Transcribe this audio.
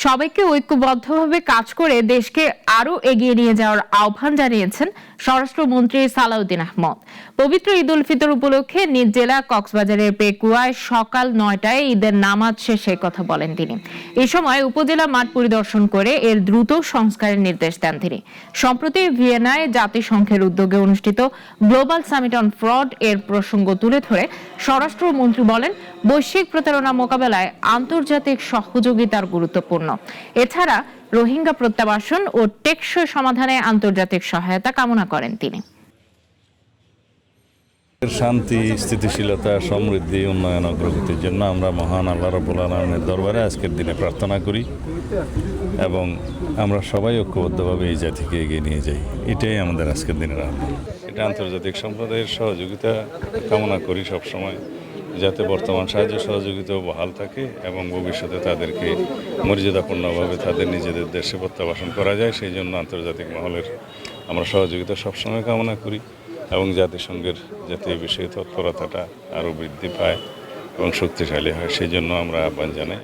সবাইকে ঐক্যবদ্ধভাবে কাজ করে দেশকে আরো এগিয়ে নিয়ে যাওয়ার আহ্বান জানিয়েছেন স্বরাষ্ট্রমন্ত্রী সালাউদ্দিন আহমদ। পবিত্র ঈদ উল ফিতর উপলক্ষে নিজ জেলা কক্সবাজারের পেকুয়ায় সকাল 9টায় ঈদের নামাজ শেষে কথা বলেন তিনি। এ সময় উপজেলা মাঠ পরিদর্শন করে এর দ্রুত সংস্কারের নির্দেশ দেন তিনি। সম্প্রতি ভিয়েনায় জাতিসংঘের উদ্যোগে অনুষ্ঠিত গ্লোবাল সামিট অন ফ্রড এর প্রসঙ্গ তুলে ধরে স্বরাষ্ট্রমন্ত্রী বলেন, বৈশ্বিক প্রতারণা মোকাবেলায় আন্তর্জাতিক সহযোগিতার গুরুত্বপূর্ণ। এছাড়া রোহিঙ্গা প্রত্যাবাসন ও টেকসই সমাধানে আন্তর্জাতিক সহায়তা কামনা করেন তিনি। শান্তি, স্থিতিশীলতা, সমৃদ্ধি, উন্নয়ন, অগ্রগতির জন্য আমরা মহান আল্লাহ রাব্বুল আলামিনের দরবারে আজকের দিনে প্রার্থনা করি এবং আমরা সবাই ঐক্যবদ্ধভাবে এই জাতিকে এগিয়ে নিয়ে যাই। এটাই আমাদের আজকের দিনের আহ্বান। এটা আন্তর্জাতিক সম্প্রদায়ের সহযোগিতা কামনা করি সবসময়, যাতে বর্তমান সাহায্য সহযোগিতাও বহাল থাকে এবং ভবিষ্যতে তাদেরকে মর্যাদাপূর্ণভাবে তাদের নিজেদের দেশে প্রত্যাবাসন করা যায়। সেই জন্য আন্তর্জাতিক মহলের আমরা সহযোগিতা সবসময় কামনা করি এবং জাতিসংঘের যাতে এই বিষয়ে তৎপরতাটা আরও বৃদ্ধি পায় এবং শক্তিশালী হয়, সেই জন্য আমরা আহ্বান জানাই।